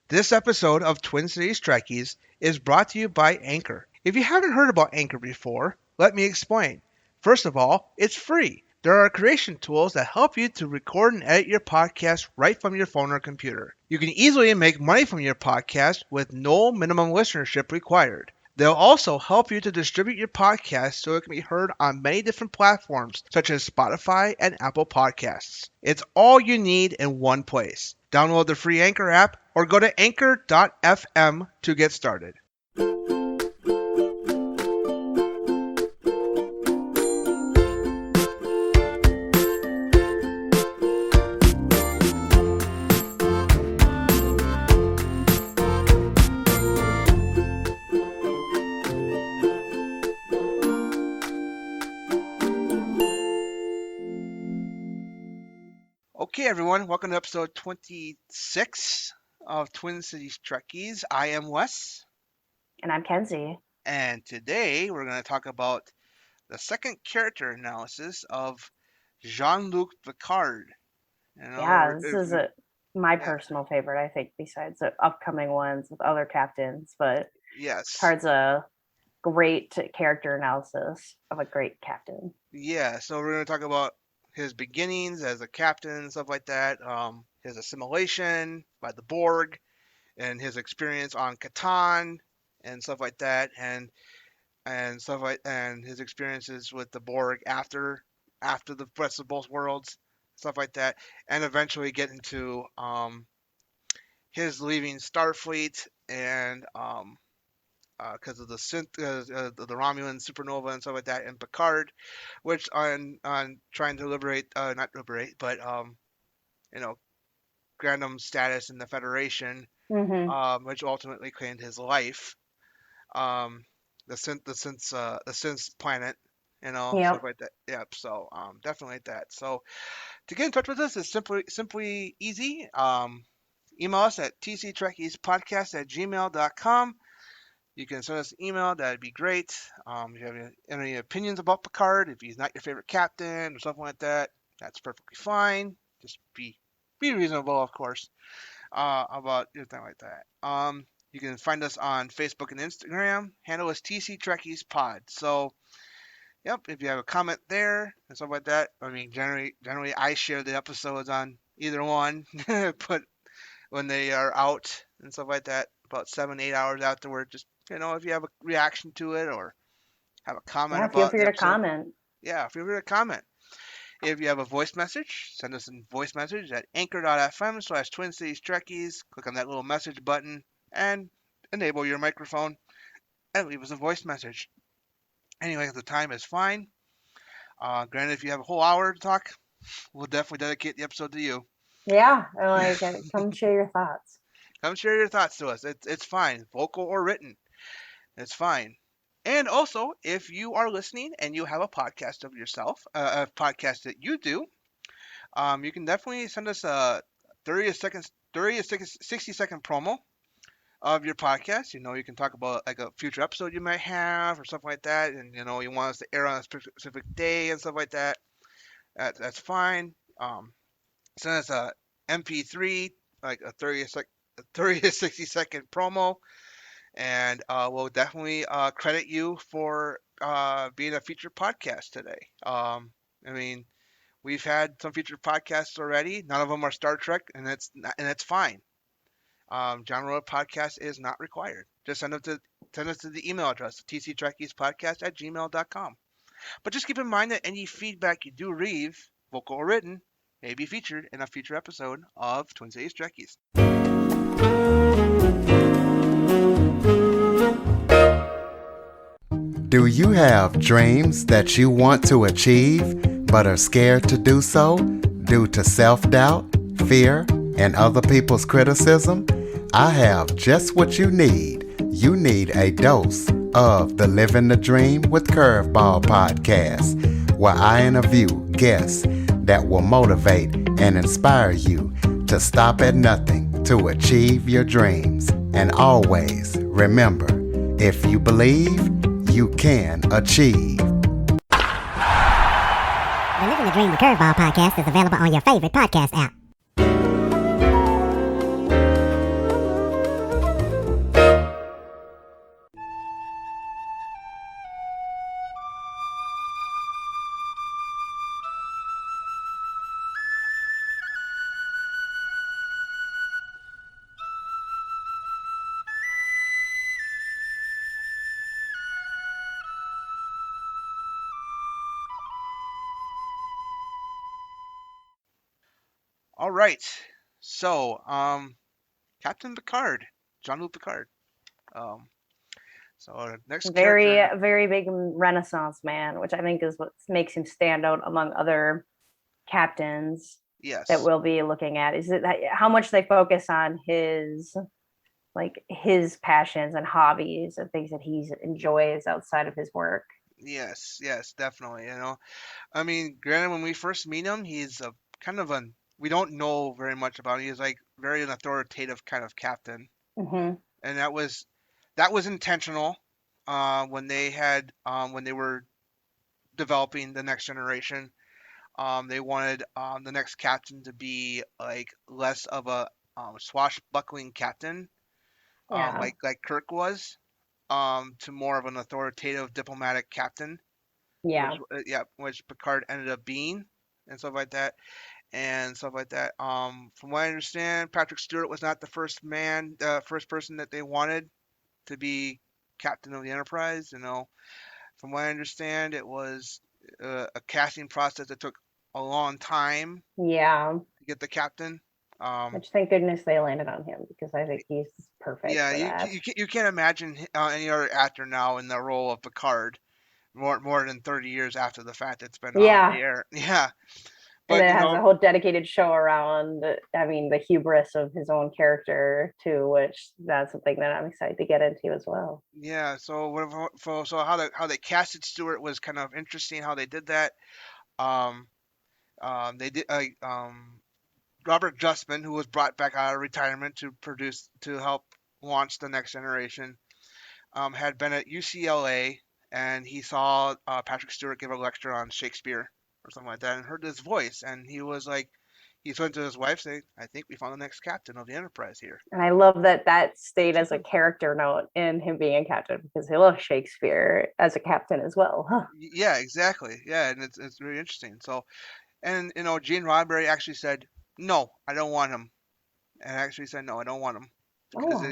This episode of Twin Cities Trekkies is brought to you by Anchor. If you haven't heard about Anchor before, let me explain. First of all, it's free. There are creation tools that help you to record and edit your podcast right from your phone or computer. You can easily make money from your podcast with no minimum listenership required. They'll also help you to distribute your podcast so it can be heard on many different platforms, such as Spotify and Apple Podcasts. It's all you need in one place. Download the free Anchor app or go to anchor.fm to get started. Okay, everyone, welcome to episode 26 of Twin Cities Trekkies. I am Wes. And I'm Kenzie. And today we're going to talk about the second character analysis of Jean-Luc Picard. This is my personal favorite, I think, besides the upcoming ones with other captains. But yes, Picard's a great character analysis of a great captain. Yeah, so we're going to talk about his beginnings as a captain and stuff like that, his assimilation by the Borg, and his experience on Catan and stuff like that, and his experiences with the Borg after the rest of both worlds, stuff like that, and eventually get into his leaving Starfleet and because of the the Romulan supernova and stuff like that, and Picard, which on trying to not liberate, but Grandam status in the Federation, which ultimately claimed his life. The Synths planet, stuff like that. Yep. So definitely that. So to get in touch with us is simply easy. Email us at tctrekkiespodcast@gmail.com. You can send us an email. That'd be great. If you have any opinions about Picard, if he's not your favorite captain or something like that, that's perfectly fine. Just be reasonable, of course, about anything like that. You can find us on Facebook and Instagram. Handle is TC Trekkies Pod. So, yep, if you have a comment there and stuff like that, I mean, generally I share the episodes on either one, but when they are out and stuff like that, about 7-8 hours afterward, just if you have a reaction to it or have a comment about feel free to comment. Yeah, feel free to comment. If you have a voice message, send us a voice message at anchor.fm/Twin Cities Trekkies. Click on that little message button and enable your microphone and leave us a voice message. Anyway, the time is fine. Granted, if you have a whole hour to talk, we'll definitely dedicate the episode to you. Yeah, come share your thoughts. Come share your thoughts to us. It's fine, vocal or written. It's fine. And also, if you are listening and you have a podcast of yourself, a podcast that you do, you can definitely send us a 60-second promo of your podcast. You can talk about like a future episode you might have or something like that, and you want us to air on a specific day and stuff like that. That's fine. Send us a MP3, like a 30 to 60 second promo, and we'll definitely credit you for being a featured podcast today. I mean, we've had some featured podcasts already. None of them are Star Trek, and that's fine. Genre podcast is not required. Just send us to the email address, tctrekkiespodcast@gmail.com. But just keep in mind that any feedback you do leave, vocal or written, may be featured in a future episode of Twin Cities Trekkies. Do you have dreams that you want to achieve but are scared to do so due to self-doubt, fear, and other people's criticism? I have just what you need. You need a dose of the Living the Dream with Curveball podcast, where I interview guests that will motivate and inspire you to stop at nothing to achieve your dreams. And always remember, if you believe, you can achieve. The Living the Dream with Curveball podcast is available on your favorite podcast app. All right. So, Captain Picard, Jean-Luc Picard. Um, so our next Very, character. very big Renaissance man, which I think is what makes him stand out among other captains that Yes. we'll be looking at. Is it that how much they focus on his passions and hobbies and things that he enjoys outside of his work. Yes. Yes. Definitely. I mean, granted, when we first meet him, he's a kind of an we don't know very much about him. He's like very an authoritative kind of captain, Mm-hmm. and that was intentional. When they were developing the next generation, they wanted the next captain to be like less of a swashbuckling captain, Yeah. like Kirk was, to more of an authoritative diplomatic captain, Yeah. which Picard ended up being, and stuff like that. From what I understand, Patrick Stewart was not first person that they wanted to be captain of the Enterprise. From what I understand, it was a casting process that took a long time Yeah. to get the captain. Um, Which thank goodness they landed on him because I think he's perfect yeah, for you that. you you can't imagine any other actor now in the role of Picard more than 30 years after the fact it's been on the Yeah. air. Yeah, And but then it has a whole dedicated show around, I mean, the hubris of his own character too, which that's something that I'm excited to get into as well. yeah. So how they casted Stewart was kind of interesting. How they did that. Um, they did Robert Justman, who was brought back out of retirement to help launch the next generation, had been at UCLA, and he saw Patrick Stewart give a lecture on Shakespeare or something like that, and heard his voice, and he was like, he went to his wife saying, "I think we found the next captain of the Enterprise here." And I love that that stayed as a character note in him being a captain because he loves Shakespeare as a captain as well. Huh. Yeah, exactly. Yeah, and it's really interesting. So, and Gene Roddenberry actually said, "No, I don't want him," and actually said, "No, I don't want him," because Oh, I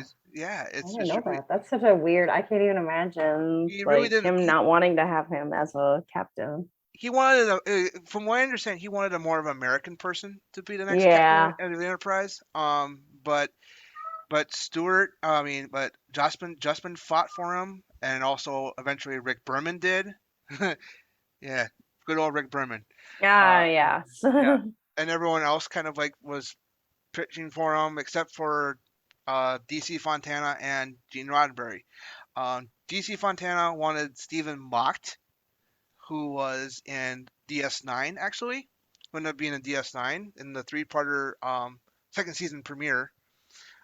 it's didn't just know that. That's such a weird. I can't even imagine he really like didn't. him not wanting to have him as a captain. He wanted from what I understand, he wanted a more of an American person to be the next captain Yeah, of the Enterprise. But Stewart, I mean, but Justman fought for him, and also eventually Rick Berman did. Yeah, good old Rick Berman. Uh, yes. yeah, and everyone else kind of like was pitching for him, except for DC Fontana and Gene Roddenberry. DC Fontana wanted Stephen Mocht, who was in DS9 actually, who ended up being in DS9 in the three-parter second season premiere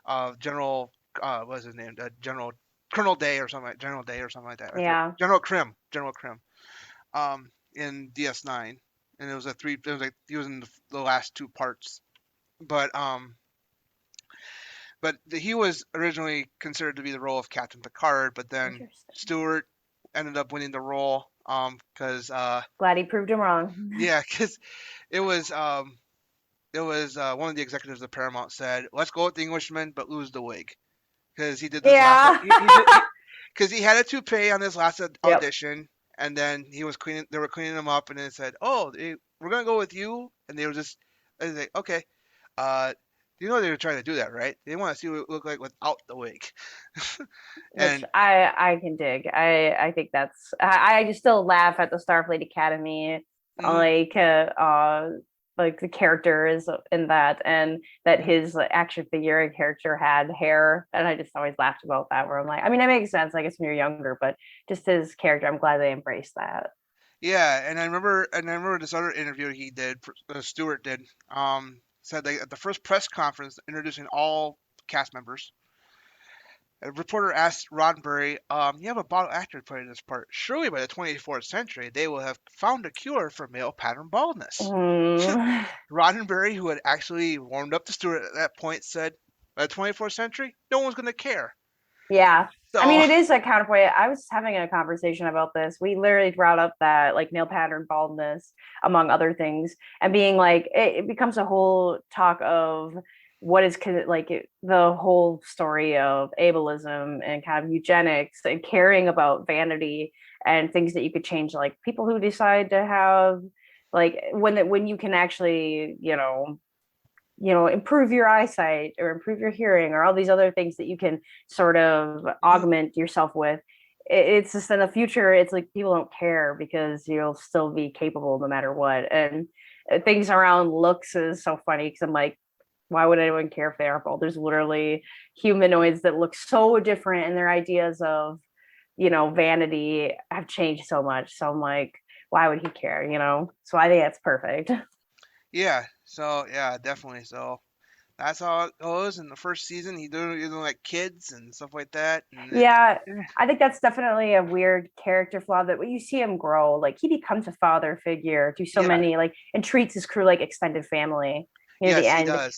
of what was his name? General Colonel Day or something like General Day or something like that. Yeah. General Krim, in DS9, and it was a three. It was like he was in the last two parts, but he was originally considered to be the role of Captain Picard, but then Interesting. Stewart ended up winning the role because Glad he proved him wrong. yeah, because it was one of the executives of Paramount said, "Let's go with the Englishman, but lose the wig," because he did this last Yeah. because he had a toupee on his last Yep. audition, and then he was cleaning. They were cleaning him up, and then said, "Oh, we're gonna go with you," and they were just, and they okay. Uh, you know they were trying to do that, right? They want to see what it looked like without the wig, Which and I can dig. I think that's I just still laugh at the Starfleet Academy, mm, like like the characters in that, and that mm, his action figure character had hair, and I just always laughed about that. Where I'm like, I mean, it makes sense, I guess, when you're younger, but just his character, I'm glad they embraced that. yeah, and I remember this other interview he did, Stewart did, said that at the first press conference introducing all cast members. A reporter asked Roddenberry, "You have a bald actor playing this part. Surely by the 24th century they will have found a cure for male pattern baldness." Mm, Roddenberry, who had actually warmed up to Stewart at that point, said, "By the 24th century, no one's going to care." yeah. I mean, So, it is a counterpoint. I was having a conversation about this. We literally brought up that like male pattern baldness, among other things, and being like, it becomes a whole talk of what is the whole story of ableism and kind of eugenics and caring about vanity and things that you could change, like people who decide to have like when you can actually improve your eyesight or improve your hearing or all these other things that you can sort of augment yourself with. It's just in the future, it's like people don't care because you'll still be capable no matter what. And things around looks is so funny because I'm like, why would anyone care if they are bald? There's literally humanoids that look so different, and their ideas of, vanity have changed so much. So I'm like, why would he care? So I think that's perfect. Yeah. So yeah, definitely. So that's how it goes. In the first season, he doing like kids and stuff like that, and it's Yeah, I think that's definitely a weird character flaw that when you see him grow, like he becomes a father figure to so yeah. many, like, and treats his crew like extended family near the Yes, he end. does.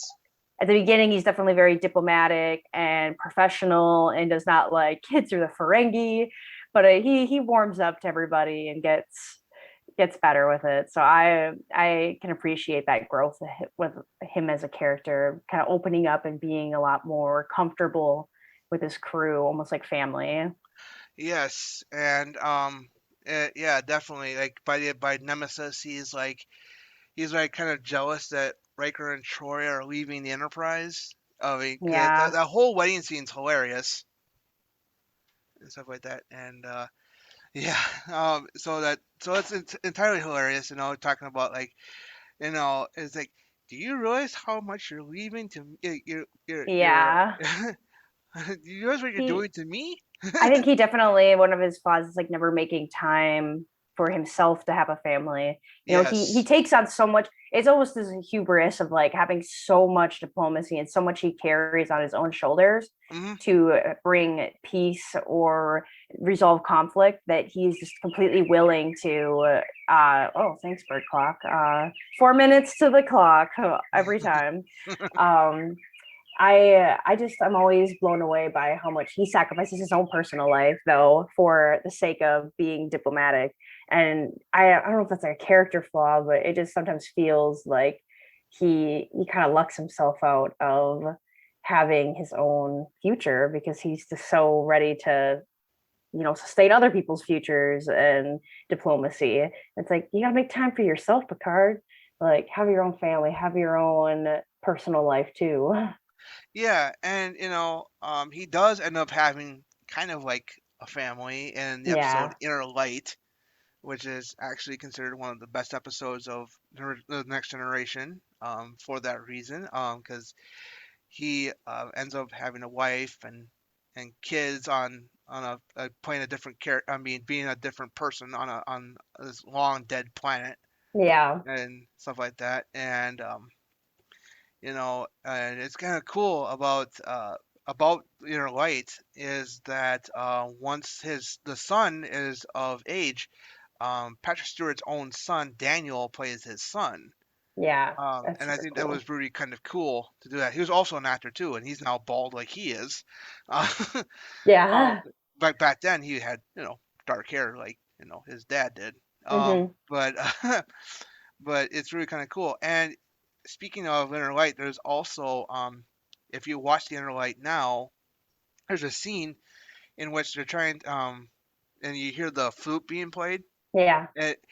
At the beginning, he's definitely very diplomatic and professional and does not like kids or the Ferengi, but he warms up to everybody and gets better with it. So I can appreciate that growth with him as a character, kind of opening up and being a lot more comfortable with his crew, almost like family. Yes, and yeah, definitely. Like by Nemesis, he's like kind of jealous that Riker and Troy are leaving the Enterprise. I mean, Yeah. that whole wedding scene's hilarious and stuff like that. And yeah, so it's entirely hilarious. Talking about like it's like, do you realize how much you're leaving to you're Yeah. do you realize what you're He doing to me? I think he definitely, one of his flaws is like never making time for himself to have a family. He Yes. takes on so much. It's almost this hubris of like having so much diplomacy and so much he carries on his own shoulders Hmm. to bring peace or resolve conflict, that he's just completely willing to oh, thanks, bird clock. 4 minutes to the clock every time. um I'm always blown away by how much he sacrifices his own personal life though for the sake of being diplomatic. And I don't know if that's like a character flaw, but it just sometimes feels like he kind of lucks himself out of having his own future because he's just so ready to sustain other people's futures and diplomacy. It's like you gotta make time for yourself, Picard. Like have your own family, have your own personal life too. Yeah, and he does end up having kind of like a family in the episode Yeah. Inner Light, which is actually considered one of the best episodes of the Next Generation. For that reason, because he ends up having a wife and kids on playing a different character. I mean, being a different person on this long dead planet Yeah. and stuff like that. And it's kind of cool about Inner Light is that once the son is of age, Patrick Stewart's own son Daniel plays his son. Yeah. That's And I super think that cool. was really kind of cool to do that. He was also an actor too, and he's now bald like he is. Uh, uh, Yeah. back then he had dark hair like his dad did. Hmm. But but it's really kind of cool. And speaking of Inner Light, there's also if you watch the Inner Light now, there's a scene in which they're trying and you hear the flute being played. Yeah. It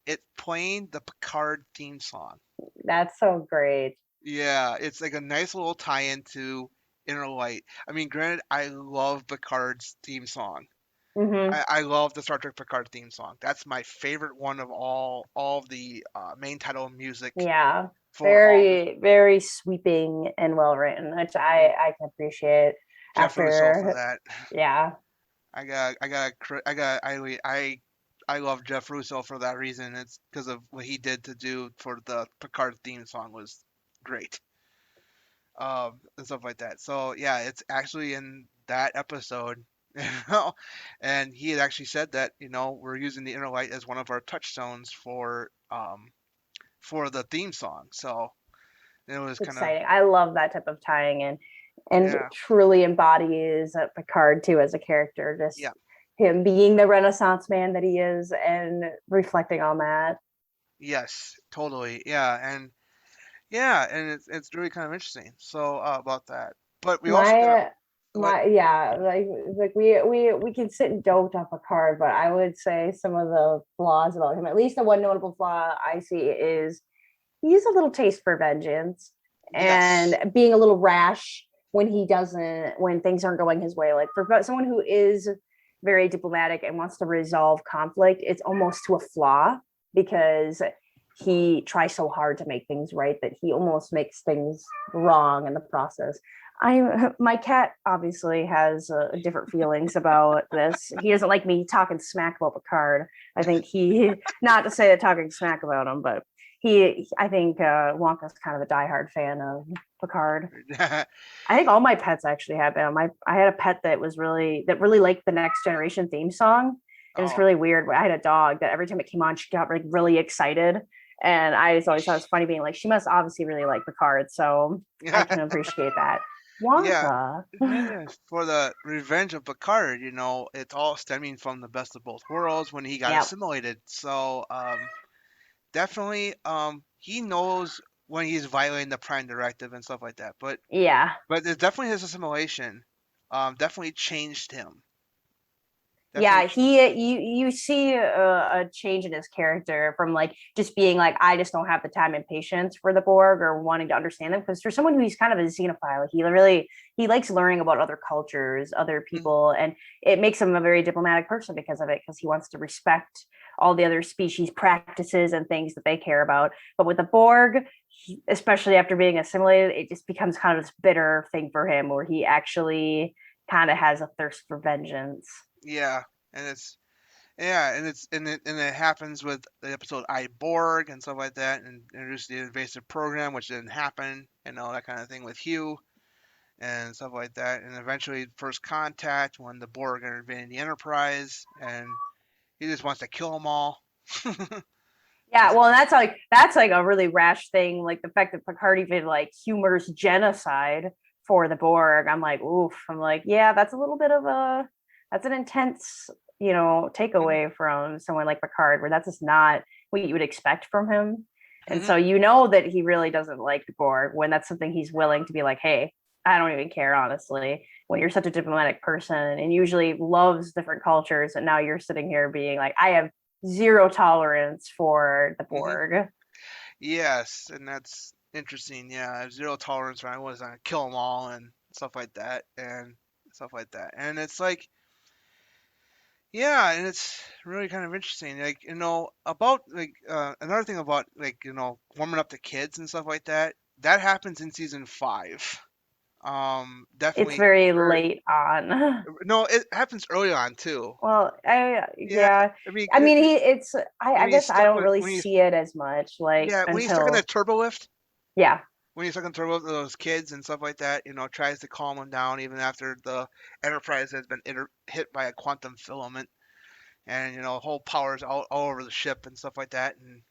it's playing the Picard theme song. That's so great. Yeah, it's like a nice little tie-in to Inner Light. I mean, granted, I love Picard's theme song. Hmm. I love the Star Trek Picard theme song. That's my favorite one of all of the main title music Yeah. for all the Very, very sweeping and well written, which I can appreciate Jeff Russo for after. that. Yeah. I love Jeff Russo for that reason. It's because of what he did to do for the Picard theme song was great. And stuff like that. So yeah, it's actually in that episode, you know, and he had actually said that we're using the inner light as one of our touchstones for the theme song. So it was kind of Exciting. I love that type of tying in, and yeah, truly embodies Picard too as a character, just yeah, him being the Renaissance man that he is and reflecting on that. yes, totally, yeah, and it's really kind of interesting. So about that, but we also got My what my yeah, like we can sit and dote off a card, but I would say some of the flaws about him, at least the one notable flaw I see is he's a little taste for vengeance. Yes. and being a little rash when things aren't going his way. Like for someone who is very diplomatic and wants to resolve conflict, it's almost to a flaw because he tries so hard to make things right that he almost makes things wrong in the process. My cat obviously has different feelings about this. He doesn't like me talking smack about Picard. I think he, not to say that talking smack about him, but I think Wonka's kind of a diehard fan of Picard. I think all my pets actually have been. I had a pet that really liked the Next Generation theme song. And it's Oh. really weird. I had a dog that every time it came on, she got like really excited. And I just always thought it was funny being like, she must obviously really like Picard. So I can appreciate that. Yeah. Wonka. Yeah, for the Revenge of Picard, it's all stemming from the Best of Both Worlds when he got Yep. assimilated. So, definitely, he knows when he's violating the Prime Directive and stuff like that. But Yeah. it's definitely his assimilation, definitely changed him. Yeah, Definitely. you see a change in his character from like just being like, I just don't have the time and patience for the Borg or wanting to understand them, because for someone who's kind of a xenophile, he likes learning about other cultures, other Mhm. people, and it makes him a very diplomatic person because of it, because he wants to respect all the other species practices and things that they care about. But with the Borg, especially after being assimilated, it just becomes kind of this bitter thing for him where he actually kind of has a thirst for vengeance. Yeah, and it happens with the episode I Borg and stuff like that, and introduce the invasive program, which didn't happen, that kind of thing with Hugh and stuff like that. And eventually, First Contact, when the Borg are invading the Enterprise, and he just wants to kill them all. Yeah, well, that's like a really rash thing. Like the fact that Picard even like humors genocide for the Borg. I'm like, oof. I'm like, yeah, that's a little bit of that's an intense, takeaway from someone like Picard, where that's just not what you would expect from him. And Mhm. so you know that he really doesn't like the Borg when that's something he's willing to be like, hey, I don't even care, honestly. When you're such a diplomatic person and usually loves different cultures, and now you're sitting here being like, I have zero tolerance for the Mhm. Borg. Yes, and that's interesting. Yeah, I have zero tolerance for I was gonna kill them all and stuff like that, and it's like, yeah, and it's really kind of interesting. Like, about like another thing about like, warming up the kids and stuff like that. That happens in season 5. It's Definitely. very Or late on. no, it happens early on too. Well, Yeah, yeah. I mean, I mean, I when he's guess I stuck don't with really see it as much like when he's stuck in a until, turbo lift. yeah, When he's talking to those kids and stuff like that, tries to calm them down even after the Enterprise has been hit by a quantum filament, and whole powers all over the ship and stuff like that, and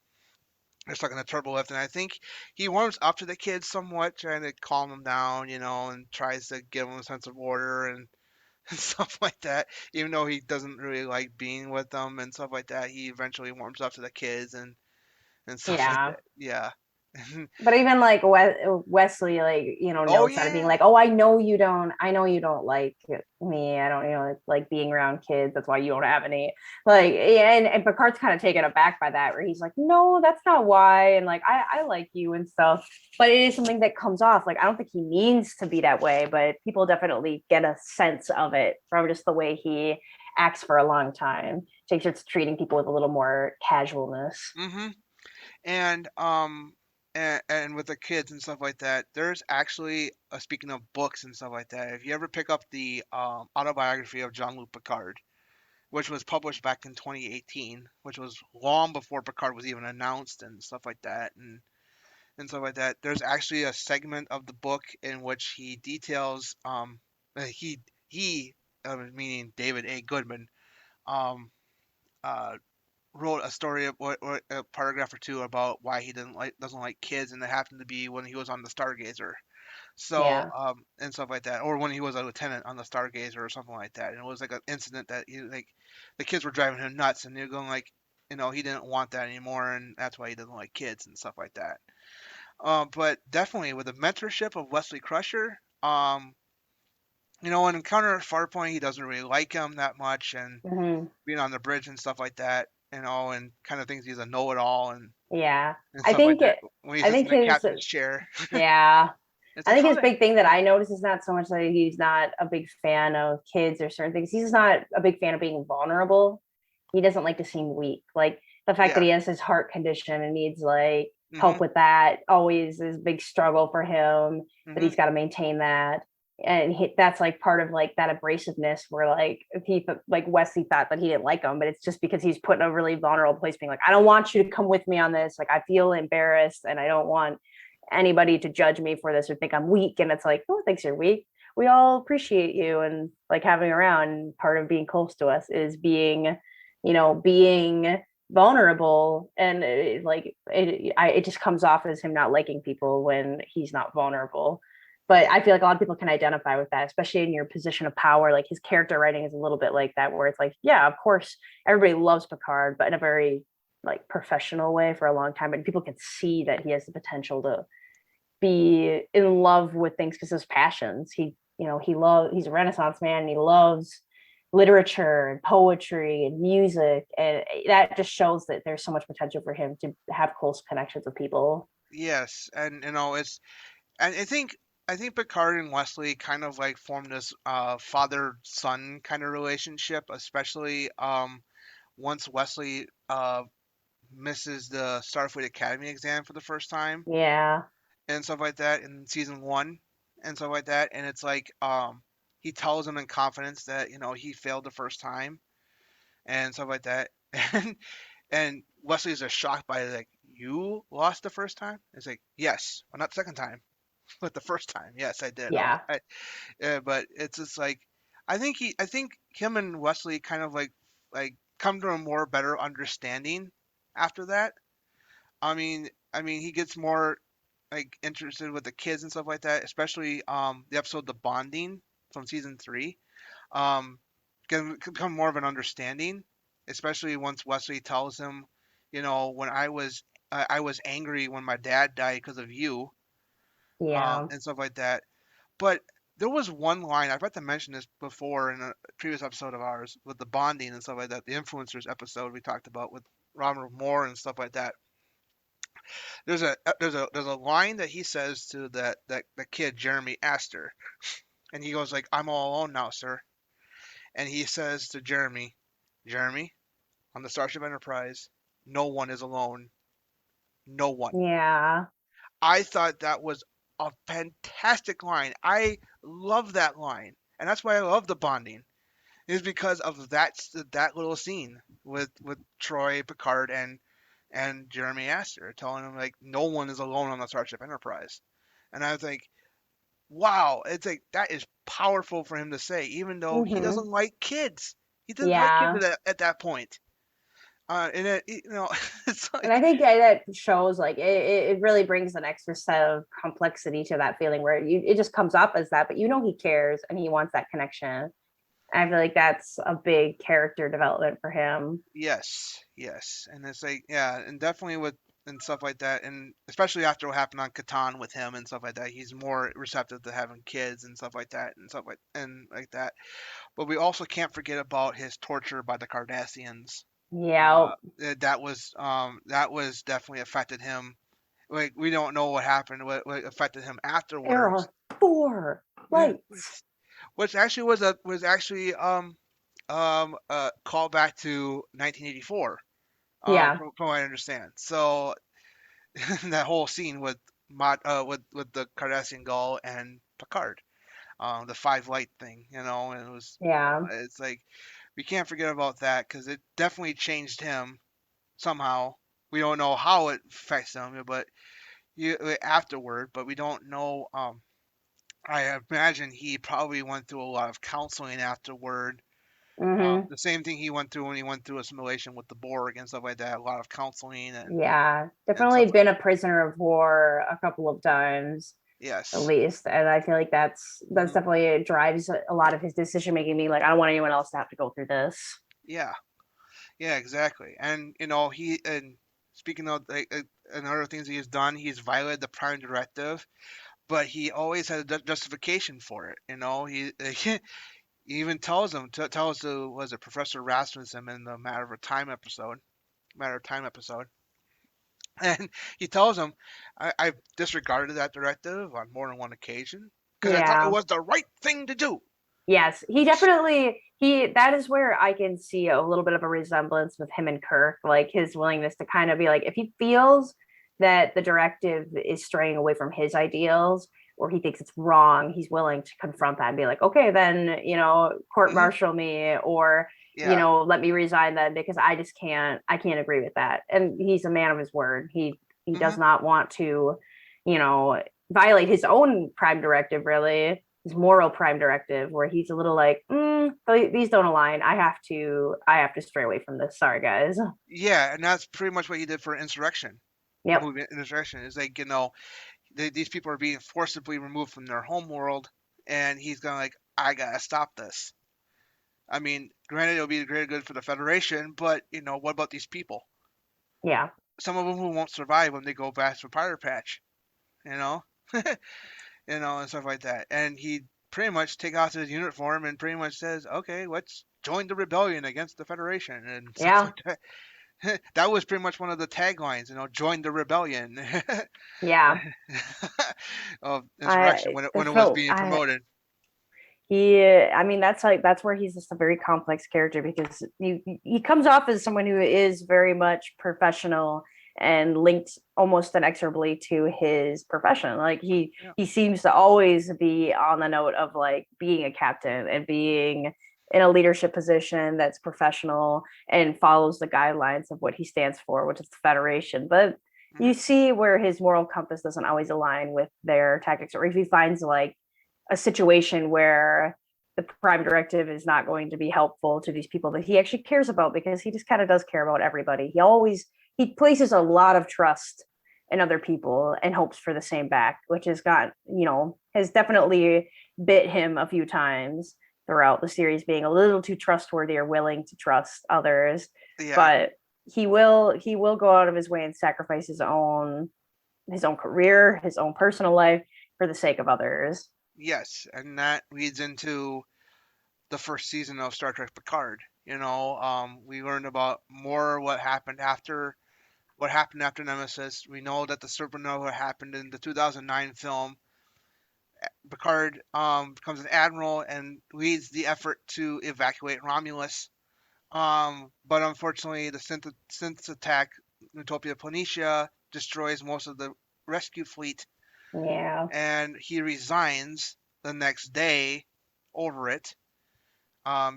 they're stuck in the turbo lift. And I think he warms up to the kids somewhat, trying to calm them down, and tries to give them a sense of order and, and stuff like that. Even though he doesn't really like being with them and stuff like that, he eventually warms up to the kids and stuff like yeah. that. Yeah. But even like Wesley, like, Oh notes out of being yeah. like, oh, I know you don't like me. I don't, like being around kids. That's why you don't have any. Like, yeah, and Picard's kind of taken aback by that, where he's like, no, that's not why. And like, I like you and stuff. But it is something that comes off. Like, I don't think he means to be that way, but people definitely get a sense of it from just the way he acts for a long time. So he starts treating people with a little more casualness. Hmm. And and with the kids and stuff like that, there's actually, speaking of books and stuff like that, if you ever pick up the autobiography of Jean-Luc Picard, which was published back in 2018, which was long before Picard was even announced and stuff like that, and stuff like that, there's actually a segment of the book in which he details, he meaning David A. Goodman, um uh wrote a story of what a paragraph or two about why he doesn't like kids, and it happened to be when he was on the Stargazer. So, Yeah. and stuff like that, or when he was a lieutenant on the Stargazer or something like that. And it was like an incident that the kids were driving him nuts, and they're going like, he didn't want that anymore, and that's why he doesn't like kids and stuff like that. But definitely with the mentorship of Wesley Crusher, in Encounter at Farpoint, he doesn't really like him that much, and Hmm. being on the bridge and stuff like that, and kind of thinks he's a know-it-all, and Yeah. and I stuff like think that when he I sits think in the his captain's chair. yeah. It's I like think how his the big thing that I notice is not so much that he's not a big fan of kids or certain things. He's not a big fan of being vulnerable. He doesn't like to seem weak. Like the fact that yeah. he has his heart condition and needs like Mhm. help with that always is a big struggle for him, but Mhm. he's got to maintain that. And that's like part of like that abrasiveness where like like Wesley thought that he didn't like him, but it's just because he's put in a really vulnerable place, being like, I don't want you to come with me on this. Like I feel embarrassed and I don't want anybody to judge me for this or think I'm weak. And it's like, no one thinks you're weak. We all appreciate you and like having around. And part of being close to us is being, being vulnerable. And it just comes off as him not liking people when he's not vulnerable. But Yeah. I feel like a lot of people can identify with that, especially in your position of power. Like his character writing is a little bit like that, where it's like, yeah, of course, everybody loves Picard, but in a very like professional way for a long time. And people can see that he has the potential to be in love with things because his passions. He's a Renaissance man and he loves literature and poetry and music. And that just shows that there's so much potential for him to have close connections with people. Yes, and it's and I think Picard and Wesley kind of like formed this father son kind of relationship, especially once Wesley misses the Starfleet Academy exam for the first time Yeah. and stuff like that in season 1 and stuff like that, and it's like he tells him in confidence that he failed the first time and stuff like that, and Wesley's just shocked by it, like, you lost the first time? It's like, yes, well, not the second time, but the first time, yes, I did. Yeah. But it's just like, I think him and Wesley kind of like come to a more better understanding after that. I mean, he gets more like interested with the kids and stuff like that, especially the episode The Bonding from season 3. Um, can become more of an understanding, especially once Wesley tells him, when I was angry when my dad died because of you, Yeah. and stuff like that. But there was one line I forgot to mention this before in a previous episode of ours with the bonding and stuff like that. The influencers episode we talked about with Robert Moore and stuff like that. There's a line that he says to that the kid Jeremy Astor, and he goes like, "I'm all alone now, sir." And he says to Jeremy, "Jeremy, on the Starship Enterprise, no one is alone. No one." Yeah. I thought that was a fantastic line. I love that line, and that's why I love the bonding. Is because of that little scene with Troy, Picard, and Jeremy Astor telling him like no one is alone on the Starship Enterprise, and I was like, wow, it's like that is powerful for him to say, even though he Hmm. doesn't like kids. He doesn't like kids Yeah. at that point. And it's And I like, think that shows like it really brings an extra set of complexity to that feeling where it just comes up as that, but he cares and he wants that connection. I feel like that's a big character development for him. yes, yes, and it's like, yeah, and definitely with and stuff like that, and especially after what happened on Catan with him and stuff like that, he's more receptive to having kids and stuff like that and stuff like that. But we also can't forget about his torture by the Cardassians. Yeah. That was definitely affected him. Like we don't know what happened, what affected him afterwards. Era 4 Yeah, lights. which actually was actually called back to 1984. Yeah. From what I understand. So that whole scene with with the Cardassian Gull and Picard, the five light thing, and it was, Yeah. it's like we can't forget about that because it definitely changed him somehow. We don't know how it affects him, but afterward, but we don't know. I imagine he probably went through a lot of counseling afterward. Hmm. The same thing he went through when he went through assimilation with the Borg and stuff like that. A lot of counseling Yeah. and Definitely stuff like been a prisoner of war a couple of times at yes. least. And I feel like that's Hmm. definitely it drives a lot of his decision making, being like, I don't want anyone else to have to go through this. Yeah, yeah, exactly. And he and speaking of like and other things he has done, he's violated the Prime Directive, but he always had a justification for it. He even tells to was it Professor Rasmussen in the Matter of Time episode, And he tells him, I've disregarded that directive on more than one occasion because I thought it Yeah. was the right thing to do. Yes, he definitely that is where I can see a little bit of a resemblance with him and Kirk, like his willingness to kind of be like, if he feels that the directive is straying away from his ideals or he thinks it's wrong, he's willing to confront that and be like, okay, then, court Hmm. martial me, or Yeah. let me resign then, because I can't agree with that. And he's a man of his word. He Hmm. does not want to, violate his own prime directive, really, his moral prime directive, where he's a little like, these don't align. I have to stray away from this. Sorry, guys. Yeah, and that's pretty much what he did for Insurrection. The Yep. movie Insurrection is like, these people are being forcibly removed from their home world, and he's going like, I gotta stop this. I mean, granted, it'll be great good for the Federation, but what about these people? Yeah. Some of them who won't survive when they go back to Pirate Patch, you know, and stuff like that. And he pretty much take off his uniform and pretty much says, "Okay, let's join the rebellion against the Federation," and stuff Yeah. like that. That was pretty much one of the taglines, join the rebellion Yeah. of Insurrection I when it was felt being I promoted. I mean, that's where he's just a very complex character, because he comes off as someone who is very much professional and linked almost inexorably to his profession. Like Yeah. he seems to always be on the note of like being a captain and being in a leadership position that's professional and follows the guidelines of what he stands for, which is the Federation. But Hmm. you see where his moral compass doesn't always align with their tactics, or if he finds like a situation where the prime directive is not going to be helpful to these people that he actually cares about, because he just kind of does care about everybody. He places a lot of trust in other people and hopes for the same back, which has definitely bit him a few times throughout the series, being a little too trustworthy or willing to trust others. Yeah. But he will go out of his way and sacrifice his own career, his own personal life, for the sake of others. Yes, and that leads into the first season of Star Trek Picard. We learned about more what happened after Nemesis. We know that the supernova happened in the 2009 film. Picard becomes an admiral and leads the effort to evacuate Romulus. But unfortunately, the synths attack Utopia Planitia, destroys most of the rescue fleet, Yeah. and he resigns the next day over it,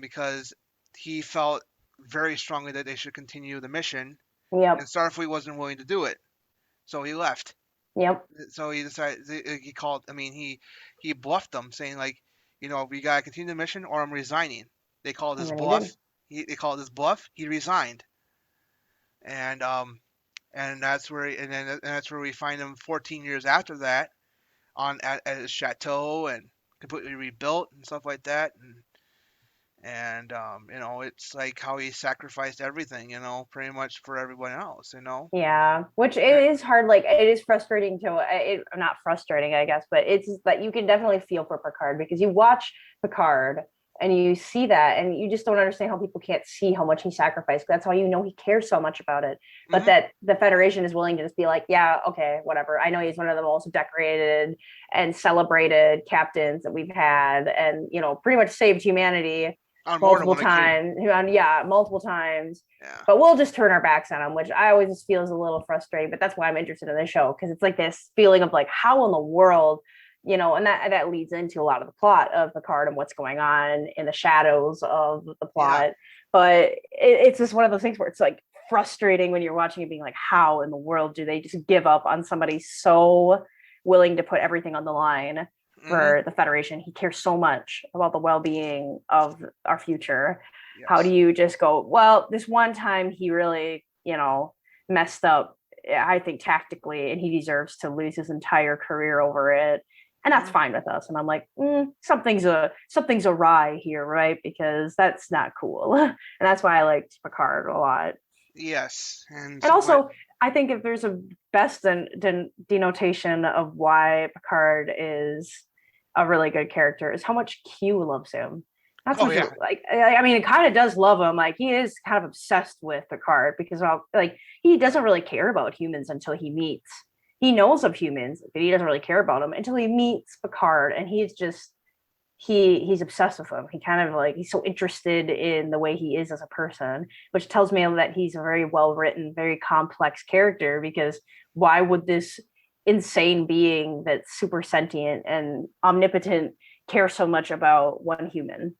because he felt very strongly that they should continue the mission, and Yep. Starfleet wasn't willing to do it, so he left. Yep. So he decided he called. I mean, he bluffed them, saying like, we gotta continue the mission or I'm resigning. They called And his then he did. bluff. They called his bluff. He resigned, and that's where we find him 14 years after that at his chateau and completely rebuilt and stuff like that, and it's like how he sacrificed everything, pretty much for everyone else. Yeah. Which it And- is hard. Like it is frustrating to not frustrating, I guess, but it's that you can definitely feel for Picard, because you watch Picard and you see that and you just don't understand how people can't see how much he sacrificed. That's how he cares so much about it. But Mhm. that the Federation is willing to just be like, yeah, okay, whatever. I know he's one of the most decorated and celebrated captains that we've had, and pretty much saved humanity On more than multiple one occasion. times. Yeah, multiple times. Yeah. But we'll just turn our backs on him, which I always just feel is a little frustrating. But that's why I'm interested in this show, because it's like this feeling of like, how in the world, and that leads into a lot of the plot of Picard and what's going on in the shadows of the Yeah. plot. But it's just one of those things where it's like frustrating when you're watching it, being like, how in the world do they just give up on somebody so willing to put everything on the line Mhm. for the Federation? He cares so much about the well-being of our future. How do Yes. you just go, well, this one time he really, messed up, I think, tactically, and he deserves to lose his entire career over it. And that's Mhm. fine with us. And I'm like, something's awry here, right? Because that's not cool. And that's why I liked Picard a lot. Yes. And And so what? also, I think if there's a best denotation of why Picard is a really good character, is how much Q loves him. That's Oh what yeah. you're like. I mean, it kind of does love him. Like he is kind of obsessed with Picard because like he doesn't really care about humans until he meets. He knows of humans, but he doesn't really care about them until he meets Picard, and he's just he's obsessed with him. He kind of like he's so interested in the way he is as a person, which tells me that he's a very well written, very complex character. Because why would this insane being that's super sentient and omnipotent care so much about one human?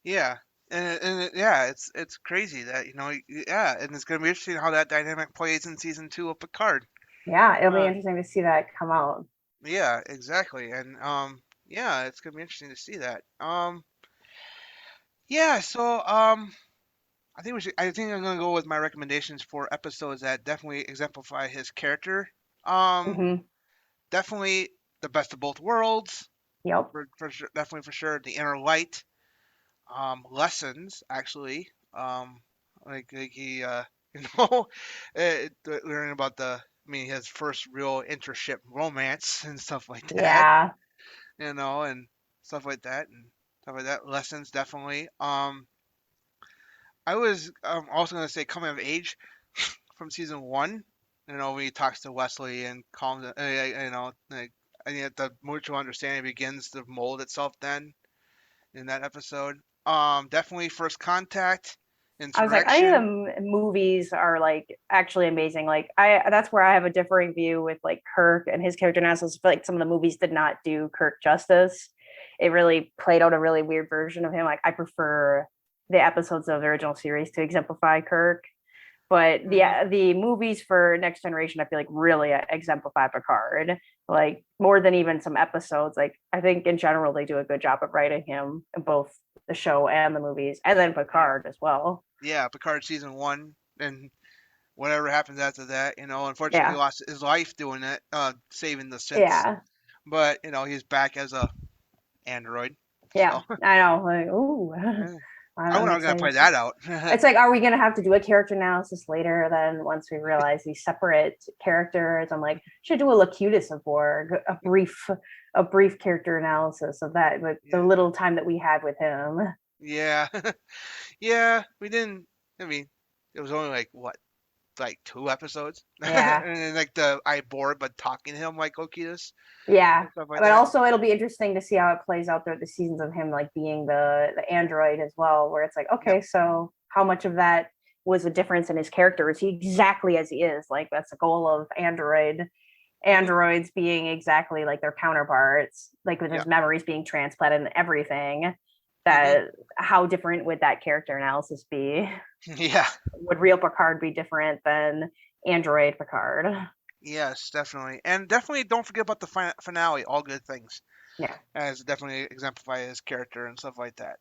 Yeah. Yeah, it's crazy that yeah, and it's gonna be interesting how that dynamic plays in season 2 of Picard. Yeah, it'll be Uh, interesting to see that come out. yeah, exactly, and yeah, it's gonna be interesting to see that. Yeah, so I think we should. I think I'm gonna go with my recommendations for episodes that definitely exemplify his character. Um, Hmm. Definitely the best of both worlds, Yep. for sure, definitely for sure. The inner light, lessons actually, like he, learning about I mean, his first real intership romance and stuff like that, Yeah. and stuff like that, and stuff like that. Lessons definitely. I was also gonna say coming of age from season one. When he talks to Wesley and calms, like I think that the mutual understanding begins to mold itself then in that episode. Definitely first contact, I was like, I think the insurrection. movies are like actually amazing. Like I that's where I have a differing view with like Kirk and his character analysis. I feel like some of the movies did not do Kirk justice. It really played out a really weird version of him. Like I prefer the episodes of the original series to exemplify Kirk. But Hmm. the movies for Next Generation, I feel like really exemplify Picard, like more than even some episodes. Like I think in general they do a good job of writing him in both the show and the movies, and then Yeah, Picard as well. yeah, Picard season one, and whatever happens after that, unfortunately he Yeah, lost his life doing it, saving the synths. yeah, But he's back as a android. yeah. So I know. Like, ooh, eh, I I'm wonder how we're gonna excited play to see. that out. It's like, are we gonna have to do a character analysis later? Then once we realize these separate characters, I'm like, should do a Locutus of Borg, a brief character analysis of that, like the Yeah, little time that we had with him. yeah, yeah. We didn't. I mean, it was only like what, like 2 episodes, Yeah, and then like I bored, but talking to him like Locutus yeah. and stuff like But that. also, it'll be interesting to see how it plays out throughout the seasons of him like being the android as well, where it's like, Yep. okay, so how much of that was a difference in his character? Is he exactly as he is? Like that's the goal of Hmm. androids being exactly like their counterparts, like with Yeah. his memories being transplanted and everything. Hmm. That how different would that character analysis be? Yeah. Would real Picard be different than android Picard? Yes, definitely, and definitely don't forget about the finale. All good things, Yeah. as definitely exemplify his character and stuff like that.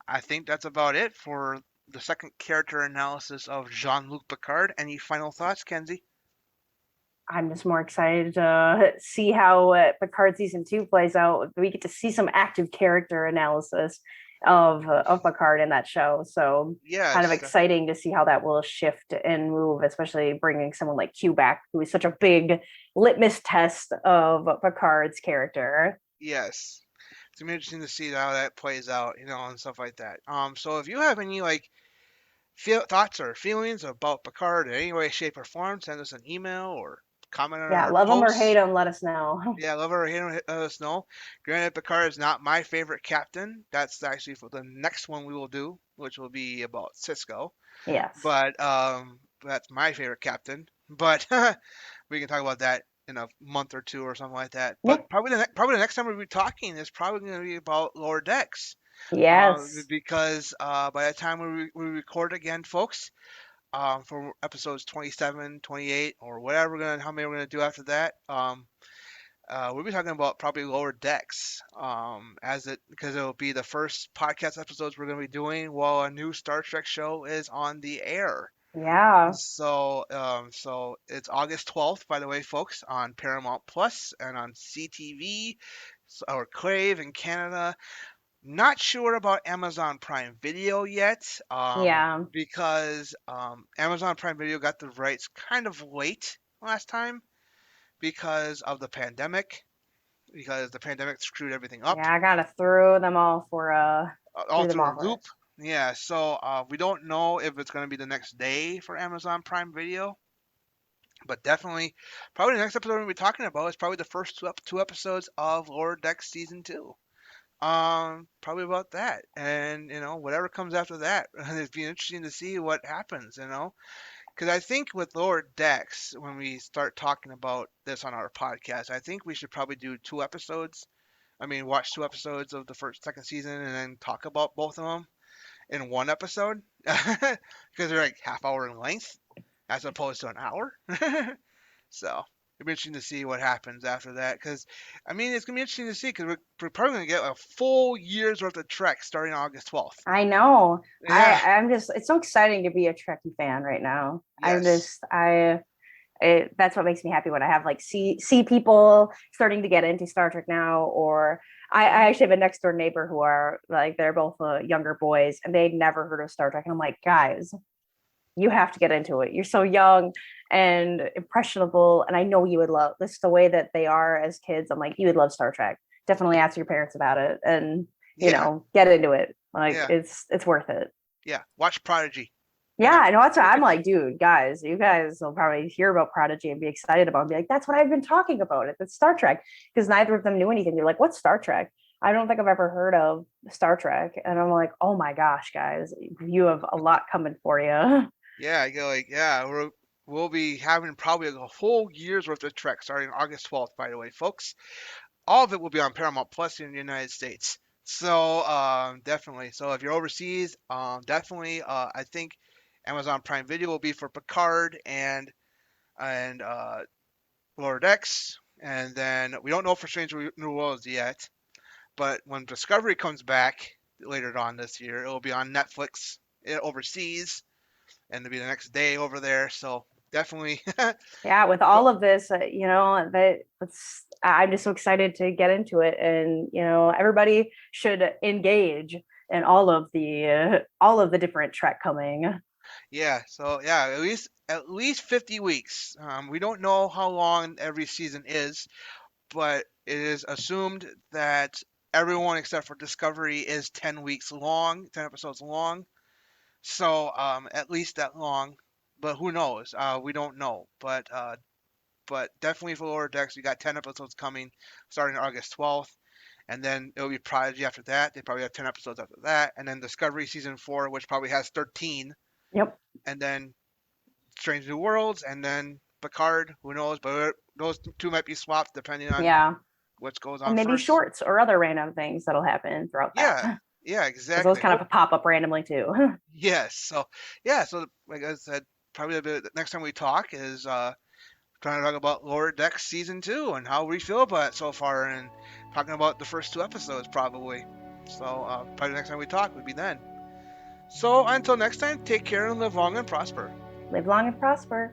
I think that's about it for the second character analysis of Jean-Luc Picard. Any final thoughts, Kenzie? I'm just more excited to see how Picard season 2 plays out. We get to see some active character analysis of Picard in that show, so kind of Yes, exciting to see how that will shift and move, especially bringing someone like Q back, who is such a big litmus test of Picard's character. yes. It's gonna be interesting to see how that plays out, and stuff like that. So if you have any like thoughts or feelings about Picard in any way, shape, or form, send us an email or comment on Yeah, our love them or hate posts. them, let us know. Yeah, love her or hate her, let us know. Granted, Picard is not my favorite captain. That's actually for the next one we will do, which will be about Cisco. Yes. But that's my favorite captain. But we can talk about that in a month or two or something like that. Yeah. But probably the next time we'll be talking is probably going to be about lower decks. Yes. Because by the time we record again, folks, for episodes 27, 28, or whatever how many we're gonna do after that, we'll be talking about probably lower decks, as it because it'll be the first podcast episodes we're gonna be doing while a new Star Trek show is on the air. Yeah. So it's August 12th, by the way, folks, on Paramount Plus and on CTV or Crave in Canada. Not sure about Amazon Prime Video yet, Yeah. because Amazon Prime Video got the rights kind of late last time because of the pandemic, because the pandemic screwed everything up, Yeah, I gotta throw them all for all threw them through all a for loop. it. Yeah, so we don't know if it's going to be the next day for Amazon Prime Video, but definitely, probably the next episode we'll be talking about is probably the first two episodes of Lower Decks season 2. Probably about that, and whatever comes after that, it'd be interesting to see what happens. Because I think with Lower Decks, when we start talking about this on our podcast, I think we should probably do 2 episodes. I mean, watch 2 episodes of the second season, and then talk about both of them in one episode, because they're like half hour in length as opposed to an hour. So it'll be interesting to see what happens after that. Because I mean, it's gonna be interesting to see because we're probably gonna get a full year's worth of Trek starting August 12th. I know. Yeah. I'm just it's so exciting to be a Trekkie fan right now. Yes. That's what makes me happy when I have like see people starting to get into Star Trek now, or I actually have a next door neighbor who are like they're both younger boys and they'd never heard of Star Trek. And I'm like, guys, you have to get into it. You're so young and impressionable, and I know you would love this. The way that they are as kids, I'm like, you would love Star Trek. Definitely ask your parents about it, and Yeah. get into it. Like Yeah. it's worth it. Yeah. Watch Prodigy. Yeah, I know that's what I'm like, dude, guys, you guys will probably hear about Prodigy and be excited about it and be like, that's what I've been talking about. It's Star Trek. Because neither of them knew anything. They're like, what's Star Trek? I don't think I've ever heard of Star Trek. And I'm like, oh my gosh, guys, you have a lot coming for you. Yeah. I go like, yeah. We'll be having probably a whole year's worth of Trek starting August 12th. By the way, folks, all of it will be on Paramount Plus in the United States. So definitely. So if you're overseas, definitely. I think Amazon Prime Video will be for Picard and Lower Decks, and then we don't know for Strange New Worlds yet. But when Discovery comes back later on this year, it will be on Netflix overseas, and it'll be the next day over there. So definitely. Yeah, with all of this, I'm just so excited to get into it, and everybody should engage in all of the different Trek coming. Yeah, so yeah, at least 50 weeks. We don't know how long every season is, but it is assumed that everyone except for Discovery is 10 weeks long, 10 episodes long. So at least that long, but who knows? We don't know. But definitely for Lower Decks, we got 10 episodes coming starting August 12th. And then it'll be Prodigy after that. They probably have 10 episodes after that. And then Discovery season 4, which probably has 13. Yep. And then Strange New Worlds, and then Picard. Who knows? But those two might be swapped depending on Yeah. what goes And on maybe first. shorts or other random things that'll happen throughout Yeah, that. yeah, Because those exactly. kind of pop up randomly too. Yes. So yeah. So like I said, probably the next time we talk is trying to talk about Lower Decks season 2 and how we feel about it so far, and talking about the first 2 episodes probably. So probably the next time we talk would be then. So until next time, take care and live long and prosper. Live long and prosper.